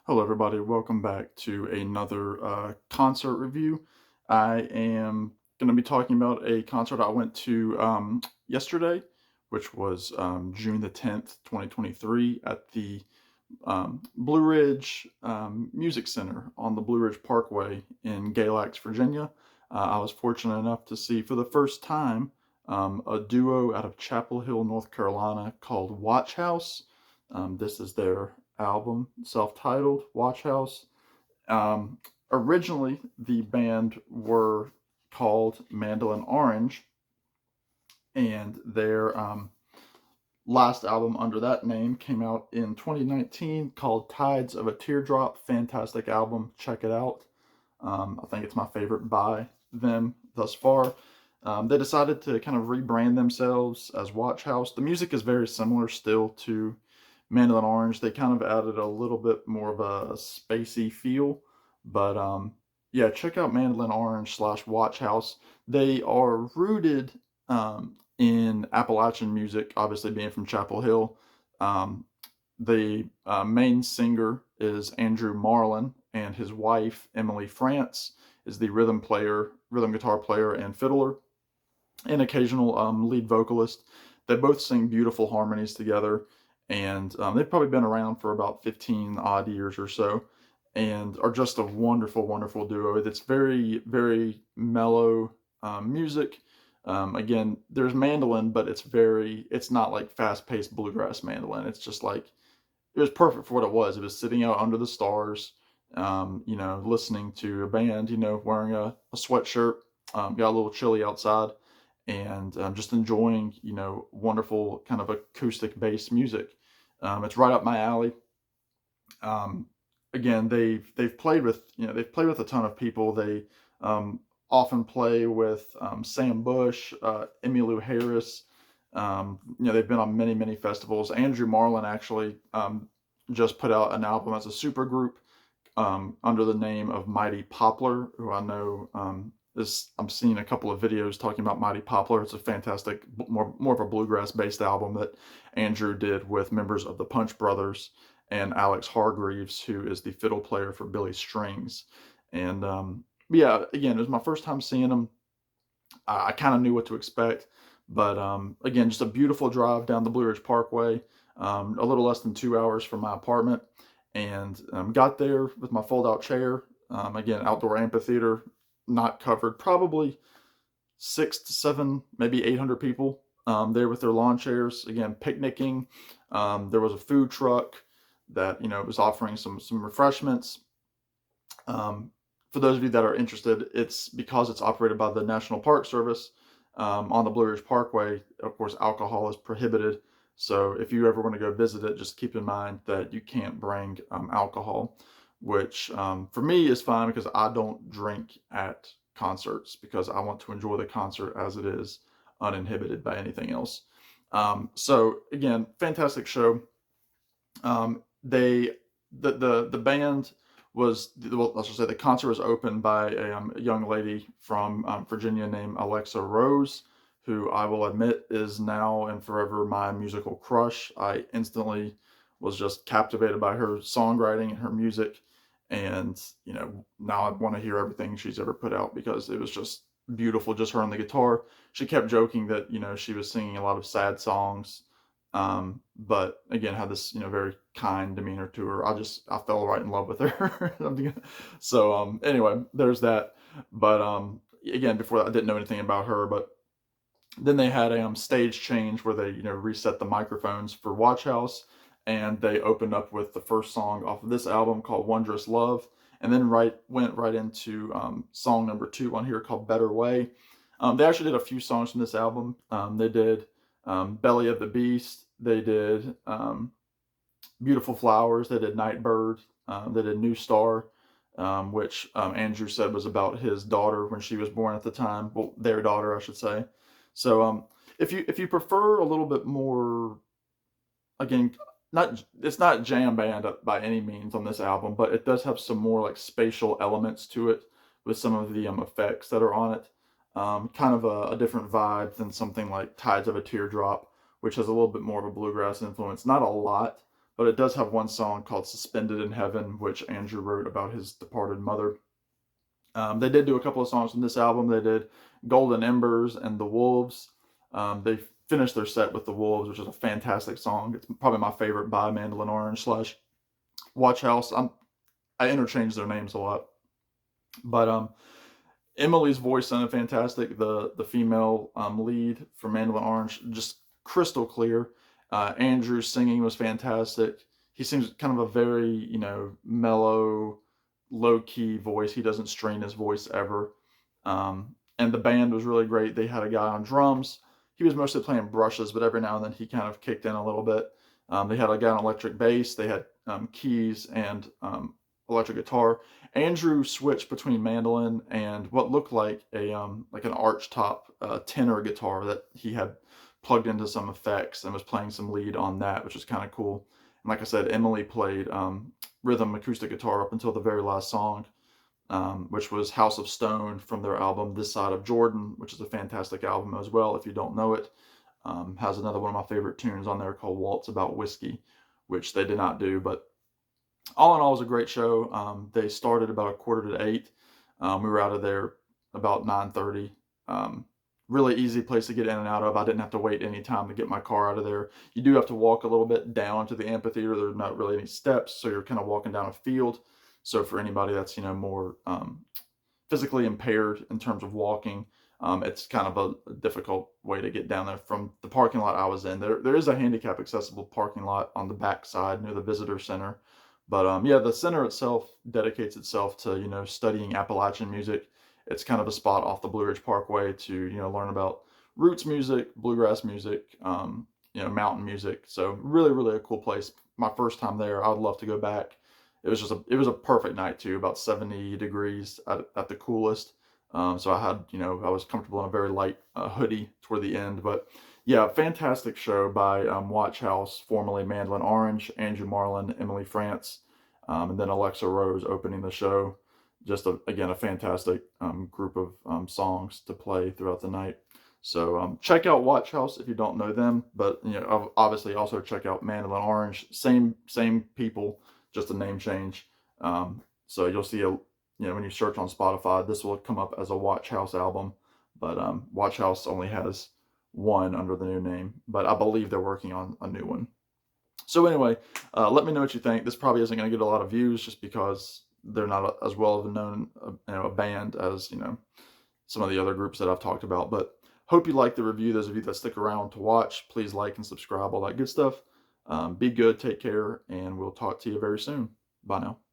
Hello, everybody. Welcome back to another concert review. I am going to be talking about a concert I went to yesterday, which was June the 10th, 2023, at the Blue Ridge Music Center on the Blue Ridge Parkway in Galax, Virginia. I was fortunate enough to see for the first time a duo out of Chapel Hill, North Carolina called Watchhouse. This is their album, self-titled Watchhouse. Um, Originally, the band were called Mandolin Orange, and their last album under that name came out in 2019 called Tides of a Teardrop. Fantastic album. Check it out. I think it's my favorite by them thus far. They decided to kind of rebrand themselves as Watchhouse. The music is very similar still to Mandolin Orange. They kind of added a little bit more of a spacey feel. But yeah, check out Mandolin Orange slash Watchhouse. They are rooted in Appalachian music, obviously being from Chapel Hill. Um, the main singer is Andrew Marlin, and his wife, Emily France, is the rhythm guitar player, and fiddler, and occasional lead vocalist. They both sing beautiful harmonies together, and they've probably been around for about 15 odd years or so, and are just a wonderful, wonderful duo. It's very, very mellow music. Again, there's mandolin, but it's not like fast paced bluegrass mandolin. It's just like, it was perfect for what it was. It was sitting out under the stars, listening to a band, wearing a sweatshirt, got a little chilly outside, and just enjoying, wonderful kind of acoustic based music. It's right up my alley. Um, Again, they've played with a ton of people. They often play with Sam Bush, Emmylou Harris. They've been on many, many festivals. Andrew Marlin actually just put out an album as a supergroup under the name of Mighty Poplar, who I know I'm seeing a couple of videos talking about Mighty Poplar. It's a fantastic, more of a bluegrass based album that Andrew did with members of the Punch Brothers and Alex Hargreaves, who is the fiddle player for Billy Strings. And yeah, again, it was my first time seeing them. I kind of knew what to expect, but again, just a beautiful drive down the Blue Ridge Parkway, a little less than 2 hours from my apartment, and got there with my fold-out chair. Again, outdoor amphitheater, not covered, probably 6 to 7, maybe 800 people there with their lawn chairs. Again, picnicking. There was a food truck that was offering some refreshments. Um, for those of you that are interested, it's because it's operated by the National Park Service on the Blue Ridge Parkway. Of course, alcohol is prohibited. So if you ever want to go visit it, just keep in mind that you can't bring alcohol, which for me is fine because I don't drink at concerts because I want to enjoy the concert as it is, uninhibited by anything else. So again, fantastic show. They the band was, well, let's just say the concert was opened by a young lady from Virginia named Alexa Rose, who I will admit is now and forever my musical crush. I instantly was just captivated by her songwriting and her music, and now I want to hear everything she's ever put out because it was just beautiful, just her on the guitar. She kept joking that she was singing a lot of sad songs, but again, had this very kind demeanor to her. I fell right in love with her. So anyway, there's that. But again, before that, I didn't know anything about her. But then they had a stage change where they reset the microphones for Watchhouse, and they opened up with the first song off of this album called Wondrous Love, and then went right into song number 2 on here called Better Way. They actually did a few songs from this album. They did Belly of the Beast. They did Beautiful Flowers. They did Nightbird. They did New Star, which Andrew said was about his daughter when she was born at the time. Well, their daughter, I should say. So if you prefer a little bit more, again, it's not jam band by any means on this album, but it does have some more like spatial elements to it with some of the effects that are on it. Kind of a different vibe than something like Tides of a Teardrop, which has a little bit more of a bluegrass influence. Not a lot, but it does have one song called Suspended in Heaven, which Andrew wrote about his departed mother. They did do a couple of songs from this album. They did Golden Embers and The Wolves. They finished their set with The Wolves, which is a fantastic song. It's probably my favorite by Mandolin Orange slash Watchhouse. I interchange their names a lot. But Emily's voice sounded fantastic. The female lead for Mandolin Orange, just crystal clear. Andrew's singing was fantastic. He seems kind of a very, mellow, low key voice. He doesn't strain his voice ever. And the band was really great. They had a guy on drums. He was mostly playing brushes, but every now and then he kind of kicked in a little bit. They had a guy on electric bass. They had keys and electric guitar. Andrew switched between mandolin and what looked like an arch top tenor guitar that he had plugged into some effects and was playing some lead on that, which was kind of cool. And like I said, Emily played rhythm acoustic guitar up until the very last song, which was House of Stone from their album This Side of Jordan, which is a fantastic album as well. If you don't know it, has another one of my favorite tunes on there called Waltz About Whiskey, which they did not do, but all in all, it was a great show. They started about 7:45. We were out of there about 9:30. Really easy place to get in and out of. I didn't have to wait any time to get my car out of there. You do have to walk a little bit down to the amphitheater. There's not really any steps, so you're kind of walking down a field. So for anybody that's more physically impaired in terms of walking, it's kind of a difficult way to get down there from the parking lot I was in. There is a handicap accessible parking lot on the back side near the visitor center. But yeah, the center itself dedicates itself to studying Appalachian music. It's kind of a spot off the Blue Ridge Parkway to learn about roots music, bluegrass music, mountain music. So really, really a cool place. My first time there, I'd love to go back. It was a perfect night too, about 70 degrees at the coolest. So I had I was comfortable in a very light hoodie toward the end, but yeah, fantastic show by Watchhouse, formerly Mandolin Orange, Andrew Marlin, Emily France, and then Alexa Rose opening the show. Just again a fantastic group of songs to play throughout the night. So check out Watchhouse if you don't know them, but obviously also check out Mandolin Orange. Same people, just a name change. So you'll see when you search on Spotify, this will come up as a Watchhouse album, but Watchhouse only has one under the new name, but I believe they're working on a new one. So anyway, let me know what you think. This probably isn't going to get a lot of views just because they're not as well of a known a band as some of the other groups that I've talked about. But hope you like the review. Those of you that stick around to watch, please like and subscribe, all that good stuff. Be good, take care, and we'll talk to you very soon. Bye now.